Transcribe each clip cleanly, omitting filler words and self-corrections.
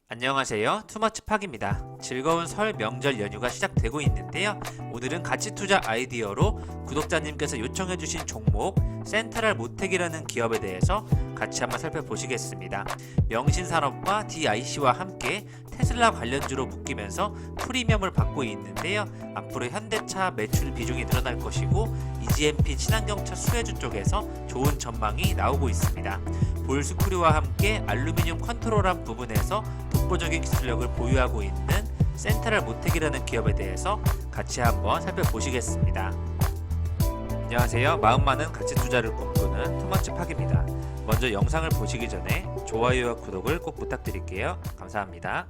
안녕하세요. 투머치팍입니다. 즐거운 설 명절 연휴가 시작되고 있는데요. 오늘은 가치투자 아이디어로 구독자님께서 요청해주신 종목 센트럴 모텍이라는 기업에 대해서 같이 한번 살펴보시겠습니다. 명신산업과 DIC와 함께 테슬라 관련주로 묶이면서 프리미엄을 받고 있는데요. 앞으로 현대차 매출 비중이 늘어날 것이고 EGMP 친환경차 수혜주 쪽에서 좋은 전망이 나오고 있습니다. 볼스크류와 함께 알루미늄 컨트롤한 부분에서 독보적인 기술력을 보유하고 있는 센트럴 모텍이라는 기업에 대해서 같이 한번 살펴보시겠습니다. 안녕하세요. 마음 많은 가치 투자를 꿈꾸는 투머치팍입니다. 먼저 영상을 보시기 전에 좋아요와 구독을 꼭 부탁드릴게요. 감사합니다.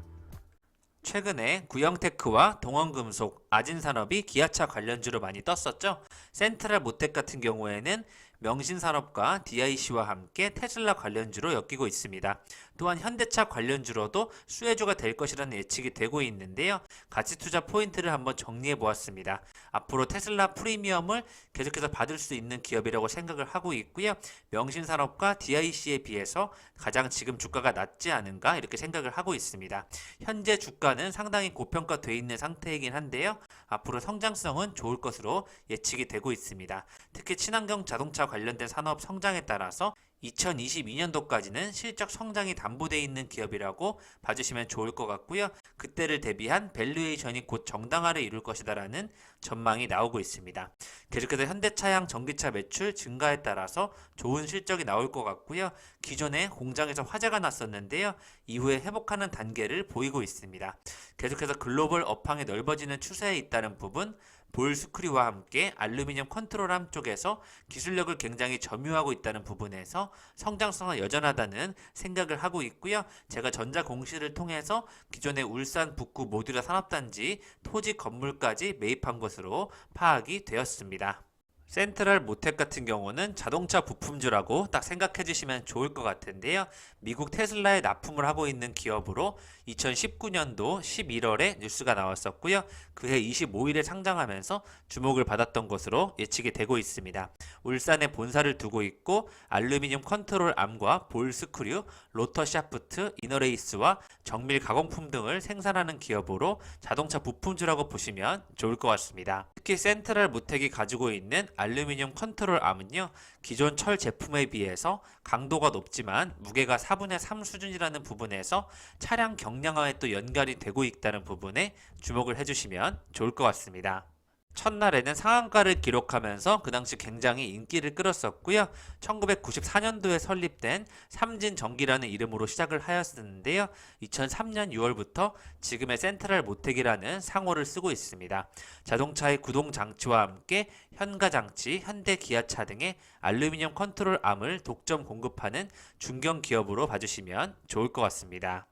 최근에 구형테크와 동원금속, 아진산업이 기아차 관련주로 많이 떴었죠. 센트럴 모텍 같은 경우에는 명신산업과 DIC와 함께 테슬라 관련주로 엮이고 있습니다. 또한 현대차 관련주로도 수혜주가 될 것이라는 예측이 되고 있는데요. 가치투자 포인트를 한번 정리해 보았습니다. 앞으로 테슬라 프리미엄을 계속해서 받을 수 있는 기업이라고 생각을 하고 있고요. 명신산업과 DIC에 비해서 가장 지금 주가가 낮지 않은가 이렇게 생각을 하고 있습니다. 현재 주가는 상당히 고평가되어 있는 상태이긴 한데요. 앞으로 성장성은 좋을 것으로 예측이 되고 있습니다. 특히 친환경 자동차 관련된 산업 성장에 따라서 2022년도까지는 실적 성장이 담보되어 있는 기업이라고 봐주시면 좋을 것 같고요. 그때를 대비한 밸류에이션이 곧 정당화를 이룰 것이다라는 전망이 나오고 있습니다. 계속해서 현대차양 전기차 매출 증가에 따라서 좋은 실적이 나올 것 같고요. 기존에 공장에서 화재가 났었는데요. 이후에 회복하는 단계를 보이고 있습니다. 계속해서 글로벌 업황이 넓어지는 추세에 있다는 부분, 볼스크류와 함께 알루미늄 컨트롤함 쪽에서 기술력을 굉장히 점유하고 있다는 부분에서 성장성은 여전하다는 생각을 하고 있고요. 제가 전자공시를 통해서 기존의 울산 북구 모듈화 산업단지 토지 건물까지 매입한 것으로 파악이 되었습니다. 센트럴 모텍 같은 경우는 자동차 부품주라고 딱 생각해 주시면 좋을 것 같은데요. 미국 테슬라에 납품을 하고 있는 기업으로 2019년도 11월에 뉴스가 나왔었고요. 그해 25일에 상장하면서 주목을 받았던 것으로 예측이 되고 있습니다. 울산에 본사를 두고 있고 알루미늄 컨트롤 암과 볼 스크류, 로터 샤프트, 이너레이스와 정밀 가공품 등을 생산하는 기업으로 자동차 부품주라고 보시면 좋을 것 같습니다. 특히 센트럴 모텍이 가지고 있는 알루미늄 컨트롤 암은요, 기존 철 제품에 비해서 강도가 높지만 무게가 4분의 3 수준이라는 부분에서 차량 경량화에 또 연결이 되고 있다는 부분에 주목을 해주시면 좋을 것 같습니다. 첫날에는 상한가를 기록하면서 그 당시 굉장히 인기를 끌었었고요. 1994년도에 설립된 삼진전기라는 이름으로 시작을 하였었는데요. 2003년 6월부터 지금의 센트럴 모텍이라는 상호를 쓰고 있습니다. 자동차의 구동장치와 함께 현가장치, 현대기아차 등의 알루미늄 컨트롤 암을 독점 공급하는 중견 기업으로 봐주시면 좋을 것 같습니다.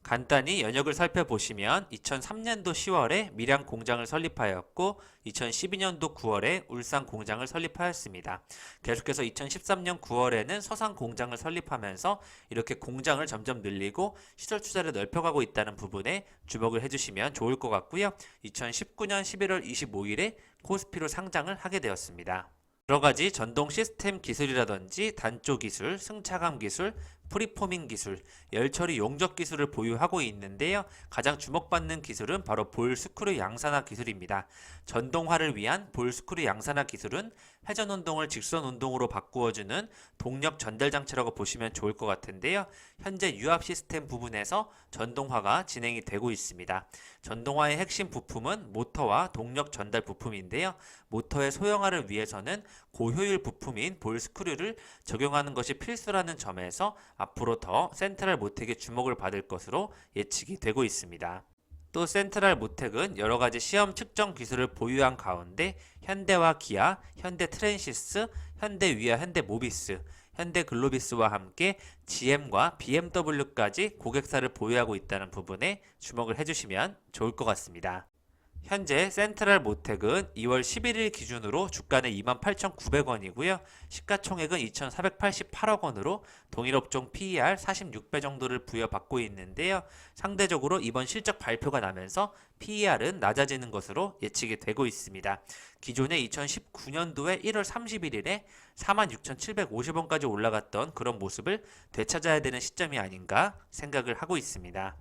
간단히 연역을 살펴보시면 2003년도 10월에 밀양 공장을 설립하였고 2012년도 9월에 울산 공장을 설립하였습니다. 계속해서 2013년 9월에는 서산 공장을 설립하면서 이렇게 공장을 점점 늘리고 시설 투자를 넓혀가고 있다는 부분에 주목을 해주시면 좋을 것 같고요. 2019년 11월 25일에 코스피로 상장을 하게 되었습니다. 여러가지 전동 시스템 기술이라든지 단조 기술, 승차감 기술, 프리포밍 기술, 열처리 용접 기술을 보유하고 있는데요. 가장 주목받는 기술은 바로 볼스크류 양산화 기술입니다. 전동화를 위한 볼스크류 양산화 기술은 회전 운동을 직선 운동으로 바꾸어주는 동력 전달 장치라고 보시면 좋을 것 같은데요. 현재 유압 시스템 부분에서 전동화가 진행이 되고 있습니다. 전동화의 핵심 부품은 모터와 동력 전달 부품인데요. 모터의 소형화를 위해서는 고효율 부품인 볼스크류를 적용하는 것이 필수라는 점에서 앞으로 더 센트럴 모텍의 주목을 받을 것으로 예측이 되고 있습니다. 또 센트럴 모텍은 여러가지 시험 측정 기술을 보유한 가운데 현대와 기아, 현대 트랜시스, 현대 위아, 현대 모비스, 현대 글로비스와 함께 GM과 BMW까지 고객사를 보유하고 있다는 부분에 주목을 해주시면 좋을 것 같습니다. 현재 센트럴 모텍은 2월 11일 기준으로 주가는 28,900원이고요. 시가총액은 2,488억 원으로 동일업종 PER 46배 정도를 부여받고 있는데요. 상대적으로 이번 실적 발표가 나면서 PER은 낮아지는 것으로 예측이 되고 있습니다. 기존에 2019년도에 1월 31일에 46,750원까지 올라갔던 그런 모습을 되찾아야 되는 시점이 아닌가 생각을 하고 있습니다.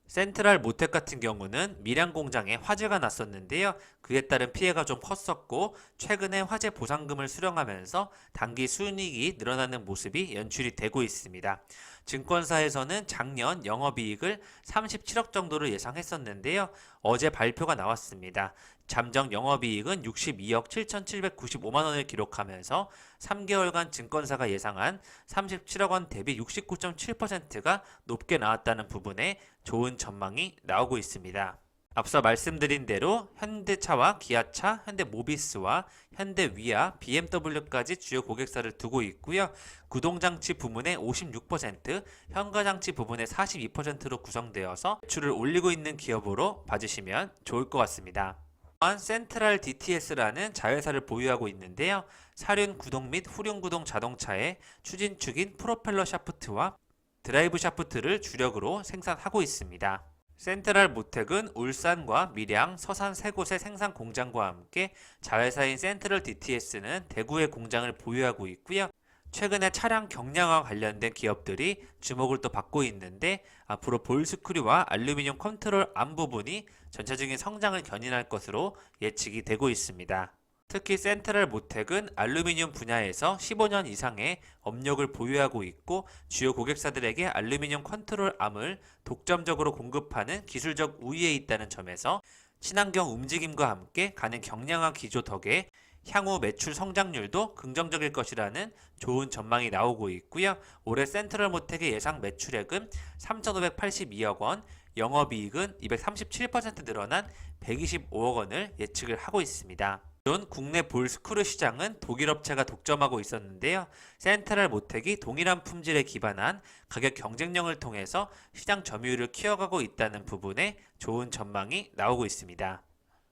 센트럴 모텍 같은 경우는 밀양 공장에 화재가 났었는데요. 그에 따른 피해가 좀 컸었고 최근에 화재 보상금을 수령하면서 단기 순이익이 늘어나는 모습이 연출이 되고 있습니다. 증권사에서는 작년 영업이익을 37억 정도를 예상했었는데요. 어제 발표가 나왔습니다. 잠정 영업이익은 62억 7,795만 원을 기록하면서 3개월간 증권사가 예상한 37억 원 대비 69.7%가 높게 나왔다는 부분에 좋은 전망이 나오고 있습니다. 앞서 말씀드린 대로 현대차와 기아차, 현대모비스와 현대위아, BMW까지 주요 고객사를 두고 있고요. 구동장치 부문의 56%, 현가장치 부문의 42%로 구성되어서 매출을 올리고 있는 기업으로 봐주시면 좋을 것 같습니다. 또한 센트럴 DTS라는 자회사를 보유하고 있는데요. 사륜 구동 및 후륜 구동 자동차의 추진축인 프로펠러 샤프트와 드라이브 샤프트를 주력으로 생산하고 있습니다. 센트럴 모텍은 울산과 밀양, 서산 세 곳의 생산 공장과 함께 자회사인 센트럴 DTS는 대구의 공장을 보유하고 있고요. 최근에 차량 경량화 관련된 기업들이 주목을 또 받고 있는데 앞으로 볼스크류와 알루미늄 컨트롤 암 부분이 전체적인 성장을 견인할 것으로 예측이 되고 있습니다. 특히 센트럴 모텍은 알루미늄 분야에서 15년 이상의 업력을 보유하고 있고 주요 고객사들에게 알루미늄 컨트롤 암을 독점적으로 공급하는 기술적 우위에 있다는 점에서 친환경 움직임과 함께 가는 경량화 기조 덕에 향후 매출 성장률도 긍정적일 것이라는 좋은 전망이 나오고 있고요. 올해 센트럴 모텍의 예상 매출액은 3,582억 원, 영업이익은 237% 늘어난 125억 원을 예측을 하고 있습니다. 기존 국내 볼스크루 시장은 독일 업체가 독점하고 있었는데요. 센트럴 모텍이 동일한 품질에 기반한 가격 경쟁력을 통해서 시장 점유율을 키워가고 있다는 부분에 좋은 전망이 나오고 있습니다.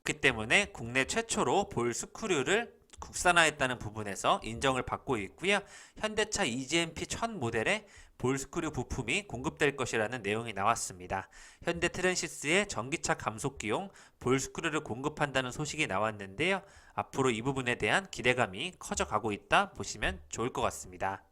그렇기 때문에 국내 최초로 볼스크류를 국산화했다는 부분에서 인정을 받고 있고요. 현대차 EGMP 1000 모델의 볼스크류 부품이 공급될 것이라는 내용이 나왔습니다. 현대 트랜시스의 전기차 감속기용 볼스크류를 공급한다는 소식이 나왔는데요. 앞으로 이 부분에 대한 기대감이 커져가고 있다 보시면 좋을 것 같습니다.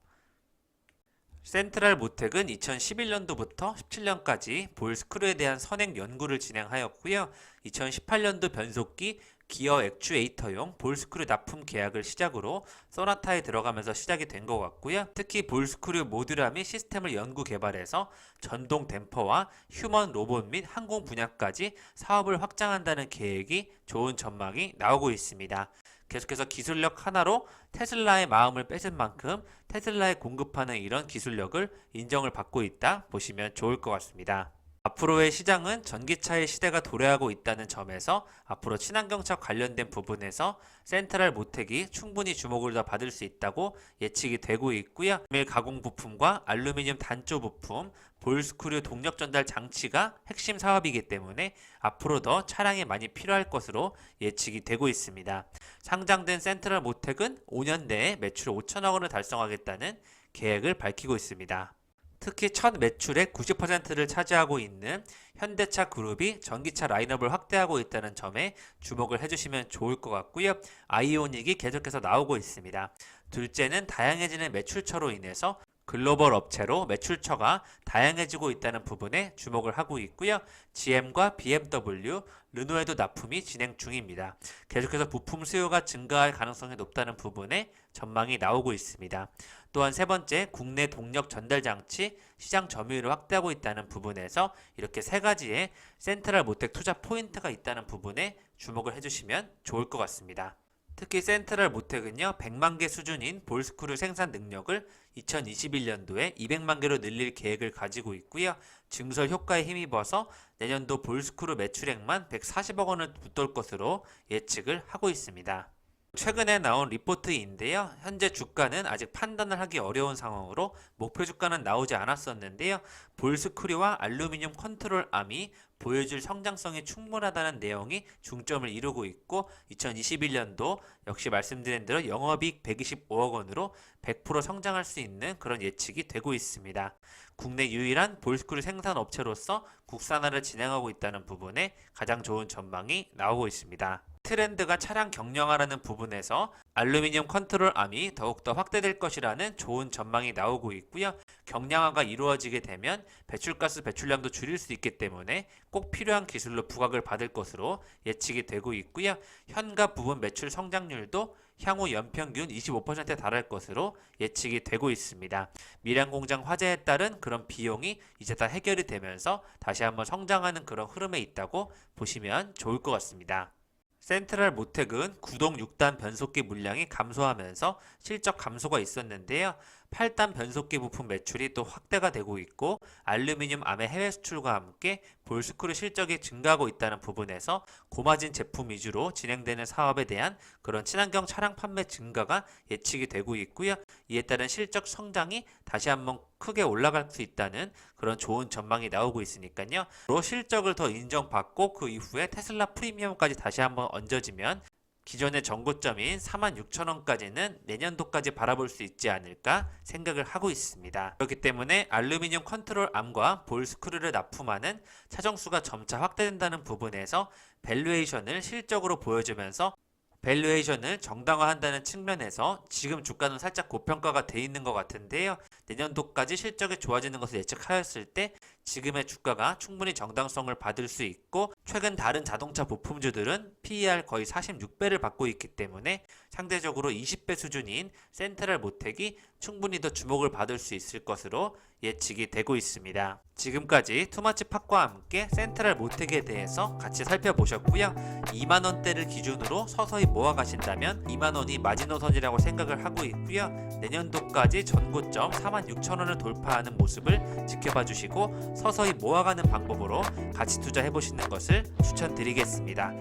센트럴 모텍은 2011년도부터 17년까지 볼스크루에 대한 선행 연구를 진행하였고요. 2018년도 변속기 기어 액추에이터용 볼스크류 납품 계약을 시작으로 소나타에 들어가면서 시작이 된 것 같고요. 특히 볼스크류 모듈화 및 시스템을 연구 개발해서 전동 댐퍼와 휴먼 로봇 및 항공 분야까지 사업을 확장한다는 계획이 좋은 전망이 나오고 있습니다. 계속해서 기술력 하나로 테슬라의 마음을 뺏은 만큼 테슬라에 공급하는 이런 기술력을 인정을 받고 있다 보시면 좋을 것 같습니다. 앞으로의 시장은 전기차의 시대가 도래하고 있다는 점에서 앞으로 친환경차 관련된 부분에서 센트럴 모텍이 충분히 주목을 더 받을 수 있다고 예측이 되고 있고요. 밀 가공 부품과 알루미늄 단조 부품, 볼스크류 동력 전달 장치가 핵심 사업이기 때문에 앞으로 더 차량이 많이 필요할 것으로 예측이 되고 있습니다. 상장된 센트럴 모텍은 5년 내에 매출 5천억 원을 달성하겠다는 계획을 밝히고 있습니다. 특히 첫 매출의 90%를 차지하고 있는 현대차 그룹이 전기차 라인업을 확대하고 있다는 점에 주목을 해주시면 좋을 것 같고요. 아이오닉이 계속해서 나오고 있습니다. 둘째는 다양해지는 매출처로 인해서 글로벌 업체로 매출처가 다양해지고 있다는 부분에 주목을 하고 있고요. GM과 BMW, 르노에도 납품이 진행 중입니다. 계속해서 부품 수요가 증가할 가능성이 높다는 부분에 전망이 나오고 있습니다. 또한 세 번째, 국내 동력 전달 장치 시장 점유율을 확대하고 있다는 부분에서 이렇게 세 가지의 센트럴 모텍 투자 포인트가 있다는 부분에 주목을 해주시면 좋을 것 같습니다. 특히 센트럴 모텍은요, 100만 개 수준인 볼스크루 생산 능력을 2021년도에 200만 개로 늘릴 계획을 가지고 있고요. 증설 효과에 힘입어서 내년도 볼스크루 매출액만 140억 원을 붙돌 것으로 예측을 하고 있습니다. 최근에 나온 리포트인데요. 현재 주가는 아직 판단을 하기 어려운 상황으로 목표 주가는 나오지 않았었는데요. 볼스크류와 알루미늄 컨트롤암이 보여줄 성장성이 충분하다는 내용이 중점을 이루고 있고 2021년도 역시 말씀드린 대로 영업이익 125억 원으로 100% 성장할 수 있는 그런 예측이 되고 있습니다. 국내 유일한 볼스크류 생산 업체로서 국산화를 진행하고 있다는 부분에 가장 좋은 전망이 나오고 있습니다. 트렌드가 차량 경량화라는 부분에서 알루미늄 컨트롤암이 더욱더 확대될 것이라는 좋은 전망이 나오고 있고요. 경량화가 이루어지게 되면 배출가스 배출량도 줄일 수 있기 때문에 꼭 필요한 기술로 부각을 받을 것으로 예측이 되고 있고요. 현가 부분 매출 성장률도 향후 연평균 25%에 달할 것으로 예측이 되고 있습니다. 밀양공장 화재에 따른 그런 비용이 이제 다 해결이 되면서 다시 한번 성장하는 그런 흐름에 있다고 보시면 좋을 것 같습니다. 센트럴 모텍은 구동 6단 변속기 물량이 감소하면서 실적 감소가 있었는데요. 8단 변속기 부품 매출이 또 확대가 되고 있고 알루미늄 암의 해외 수출과 함께 볼스크류 실적이 증가하고 있다는 부분에서 고마진 제품 위주로 진행되는 사업에 대한 그런 친환경 차량 판매 증가가 예측이 되고 있고요. 이에 따른 실적 성장이 다시 한번 크게 올라갈 수 있다는 그런 좋은 전망이 나오고 있으니까요. 실적을 더 인정받고 그 이후에 테슬라 프리미엄까지 다시 한번 얹어지면 기존의 전고점인 46,000원까지는 내년도까지 바라볼 수 있지 않을까 생각을 하고 있습니다. 그렇기 때문에 알루미늄 컨트롤암과 볼스크류를 납품하는 차종수가 점차 확대된다는 부분에서 밸류에이션을 실적으로 보여주면서 밸류에이션을 정당화한다는 측면에서 지금 주가는 살짝 고평가가 돼 있는 것 같은데요. 내년도까지 실적이 좋아지는 것을 예측하였을 때 지금의 주가가 충분히 정당성을 받을 수 있고 최근 다른 자동차 부품주들은 PER 거의 46배를 받고 있기 때문에 상대적으로 20배 수준인 센트럴 모텍이 충분히 더 주목을 받을 수 있을 것으로 예측이 되고 있습니다. 지금까지 투마치 팟과 함께 센트럴 모텍에 대해서 같이 살펴보셨고요. 2만원대를 기준으로 서서히 모아가신다면 2만원이 마지노선이라고 생각을 하고 있고요. 내년도까지 전고점 46,000원을 돌파하는 모습을 지켜봐 주시고 서서히 모아가는 방법으로 같이 투자해보시는 것을 추천드리겠습니다.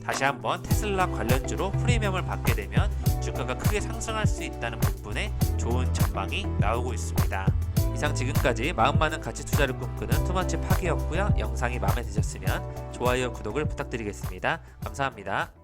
다시 한번 테슬라 관련주로 프리미엄을 받게 되면 주가가 크게 상승할 수 있다는 부분에 좋은 전망이 나오고 있습니다. 이상 지금까지 마음 많은 가치 투자를 꿈꾸는 투마치 팟이었고요. 영상이 마음에 드셨으면 좋아요, 구독을 부탁드리겠습니다. 감사합니다.